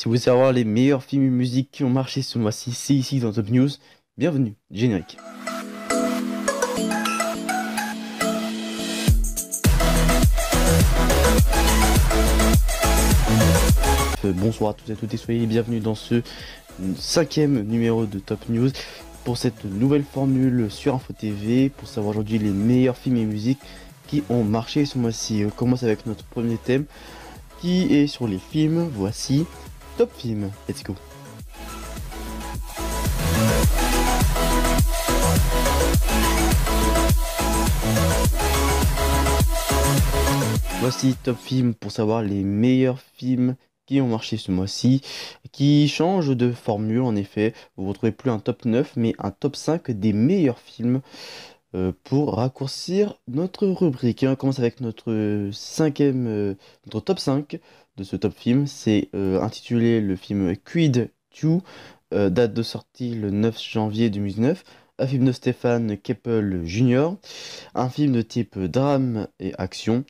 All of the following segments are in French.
Si vous voulez savoir les meilleurs films et musiques qui ont marché ce mois-ci, c'est ici dans Top News. Bienvenue, générique. Bonsoir à tous et à toutes et soyez les bienvenus dans ce cinquième numéro de Top News pour cette nouvelle formule sur Info TV pour savoir aujourd'hui les meilleurs films et musiques qui ont marché ce mois-ci. On commence avec notre premier thème qui est sur les films. Voici Top Film. Let's go. Voici Top Film pour savoir les meilleurs films qui ont marché ce mois-ci, qui change de formule en effet. Vous ne retrouvez plus un top 9 mais un top 5 des meilleurs films pour raccourcir notre rubrique. Et on commence avec notre notre top 5 de ce top film. C'est intitulé le film Creed 2, date de sortie le 9 janvier 2019. Un film de Stéphane Keppel Jr., un film de type drame et action.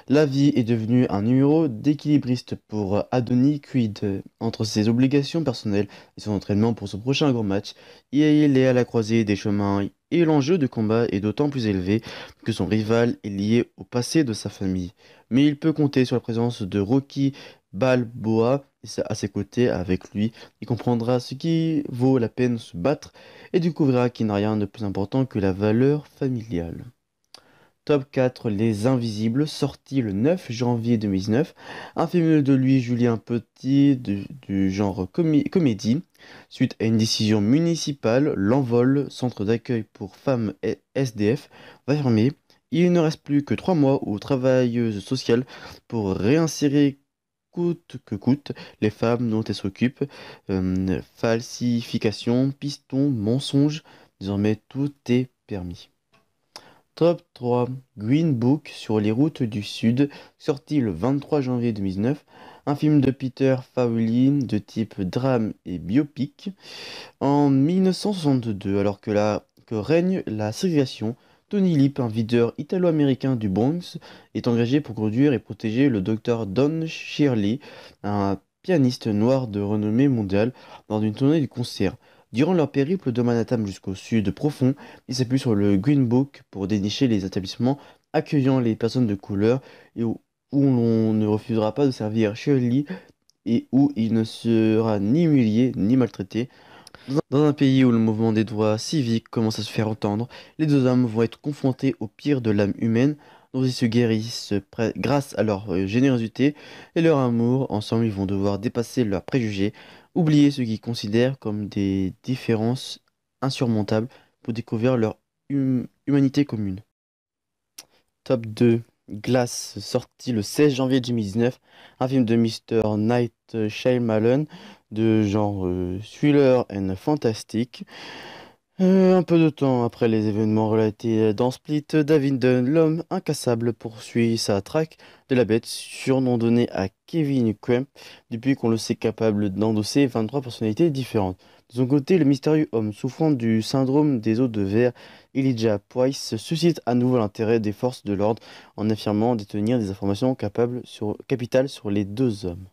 La vie est devenue un numéro d'équilibriste pour Anthony Quaid. Entre ses obligations personnelles et son entraînement pour son prochain grand match, il est à la croisée des chemins et l'enjeu de combat est d'autant plus élevé que son rival est lié au passé de sa famille. Mais il peut compter sur la présence de Rocky Balboa à ses côtés. Avec lui, il comprendra ce qui vaut la peine de se battre et découvrira qu'il n'a rien de plus important que la valeur familiale. Top 4, Les Invisibles, sorti le 9 janvier 2019. Un film de lui, Julien Petit, du genre comédie. Suite à une décision municipale, l'Envol, centre d'accueil pour femmes SDF, va fermer. Il ne reste plus que 3 mois aux travailleuses sociales pour réinsérer coûte que coûte les femmes dont elles s'occupent. Falsification, piston, mensonge, désormais tout est permis. Top 3, Green Book sur les routes du Sud, sorti le 23 janvier 2019, un film de Peter Farrelly de type drame et biopic. En 1962, alors que règne la ségrégation, Tony Lip, un videur italo-américain du Bronx, est engagé pour conduire et protéger le docteur Don Shirley, un pianiste noir de renommée mondiale, lors d'une tournée de concerts. Durant leur périple de Manhattan jusqu'au sud profond, ils s'appuient sur le Green Book pour dénicher les établissements accueillant les personnes de couleur et où l'on ne refusera pas de servir Shirley et où il ne sera ni humilié ni maltraité. Dans un pays où le mouvement des droits civiques commence à se faire entendre, les deux hommes vont être confrontés au pire de l'âme humaine, dont ils se guérissent grâce à leur générosité et leur amour. Ensemble, ils vont devoir dépasser leurs préjugés, oublier ce qu'ils considèrent comme des différences insurmontables pour découvrir leur humanité commune. Top 2, Glass, sorti le 16 janvier 2019, un film de Mr. Night Shyamalan de genre thriller and fantastique. Un peu de temps après les événements relatés dans Split, David Dunn, l'homme incassable, poursuit sa traque de la bête, surnom donné à Kevin Crump, depuis qu'on le sait capable d'endosser 23 personnalités différentes. De son côté, le mystérieux homme souffrant du syndrome des os de verre, Elijah Price, suscite à nouveau l'intérêt des forces de l'ordre en affirmant détenir des informations capitales sur les deux hommes.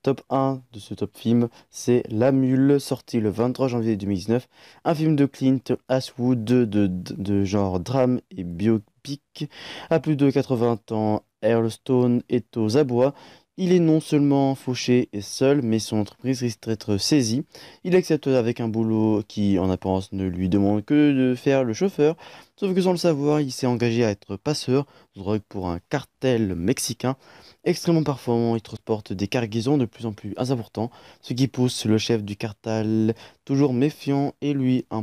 Top 1 de ce top film, c'est La Mule, sorti le 23 janvier 2019, un film de Clint Eastwood de genre drame et biopic. À plus de 80 ans, Earl Stone est aux abois. Il est non seulement fauché et seul, mais son entreprise risque d'être saisie. Il accepte avec un boulot qui, en apparence, ne lui demande que de faire le chauffeur. Sauf que sans le savoir, il s'est engagé à être passeur de drogue pour un cartel mexicain. Extrêmement performant, il transporte des cargaisons de plus en plus importantes, ce qui pousse le chef du cartel, toujours méfiant, et lui à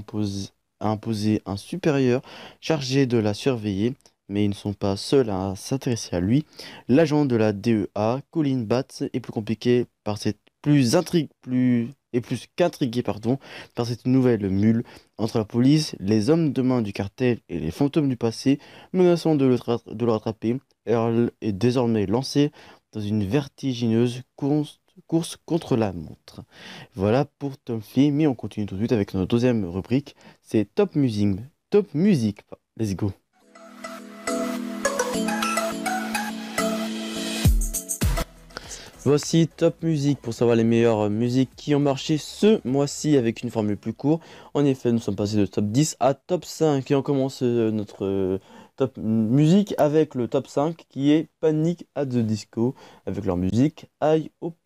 imposer un supérieur chargé de la surveiller. Mais ils ne sont pas seuls à s'intéresser à lui. L'agent de la DEA, Colin Batts, est plus compliqué par cette plus qu'intrigué par cette nouvelle mule entre la police, les hommes de main du cartel et les fantômes du passé, menaçant de le rattraper. Earl est désormais lancé dans une vertigineuse course contre la montre. Voilà pour Top Film, mais on continue tout de suite avec notre deuxième rubrique, c'est Top Music. Top Music, let's go. Voici Top Music pour savoir les meilleures musiques qui ont marché ce mois-ci avec une formule plus courte. En effet, nous sommes passés de top 10 à top 5 et on commence notre top musique avec le top 5 qui est Panic at the Disco avec leur musique I Hope.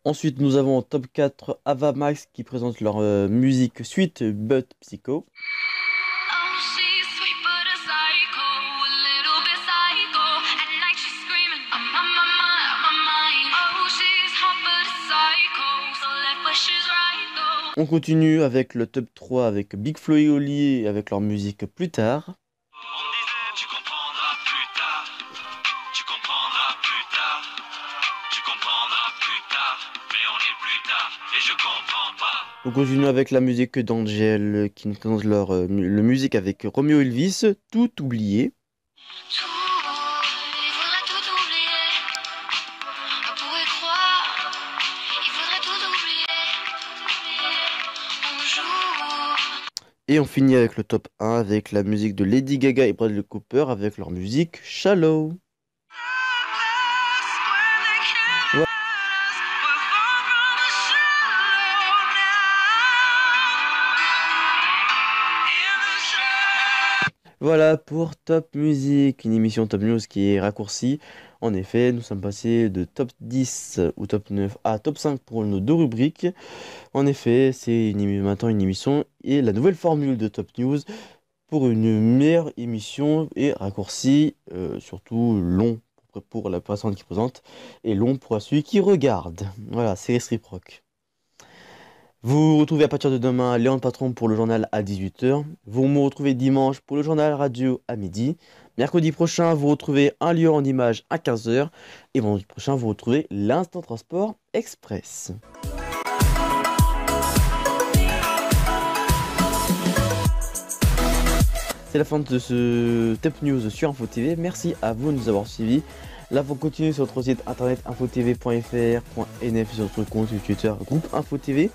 Ensuite, nous avons en top 4 Ava Max qui présente leur musique Sweet But Psycho. On continue avec le top 3 avec Big Flo et Oli avec leur musique Plus tard. On continue avec la musique d'Angel qui nous présente leur le musique avec Romeo Elvis, Tout oublié. Et on finit avec le top 1 avec la musique de Lady Gaga et Bradley Cooper avec leur musique Shallow. Voilà pour Top Music, une émission Top News qui est raccourcie. En effet, nous sommes passés de top 10 ou top 9 à top 5 pour nos deux rubriques. En effet, c'est maintenant une émission et la nouvelle formule de Top News pour une meilleure émission et raccourcie, surtout long pour la personne qui présente et long pour celui qui regarde. Voilà, c'est réciproque. Vous retrouvez à partir de demain Léon Patron pour le journal à 18h. Vous me retrouvez dimanche pour le journal radio à midi. Mercredi prochain, vous retrouvez un lieu en image à 15h. Et vendredi prochain, vous retrouvez l'Instant Transport Express. C'est la fin de ce Top News sur Info TV. Merci à vous de nous avoir suivis. Là, vous continuez sur notre site internet infotv.fr.nf sur notre compte Twitter groupe Info TV.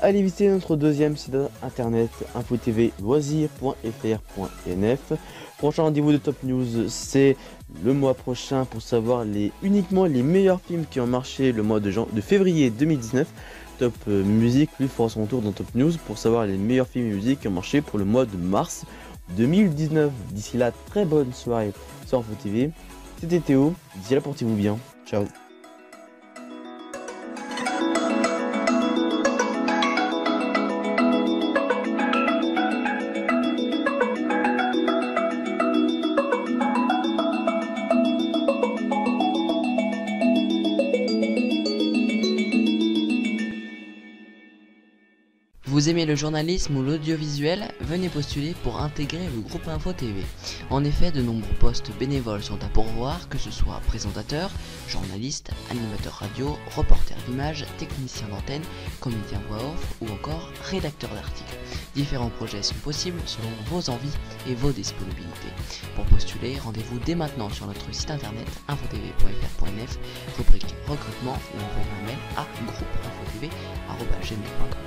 Allez visiter notre deuxième site internet infotvloisir.fr.nf. Prochain rendez-vous de Top News, c'est le mois prochain pour savoir uniquement les meilleurs films qui ont marché le mois de février 2019. Top Musique, lui fera son tour dans Top News pour savoir les meilleurs films et musiques qui ont marché pour le mois de mars 2019. D'ici là, très bonne soirée sur Info TV. C'était Théo, d'ici là, portez-vous bien. Ciao. Vous aimez le journalisme ou l'audiovisuel? Venez postuler pour intégrer le groupe Info TV. En effet, de nombreux postes bénévoles sont à pourvoir, que ce soit présentateur, journaliste, animateur radio, reporter d'image, technicien d'antenne, comédien voix off ou encore rédacteur d'articles. Différents projets sont possibles selon vos envies et vos disponibilités. Pour postuler, rendez-vous dès maintenant sur notre site internet infotv.fr.nf, rubrique recrutement ou envoyez un mail à groupeinfotv@gmail.com.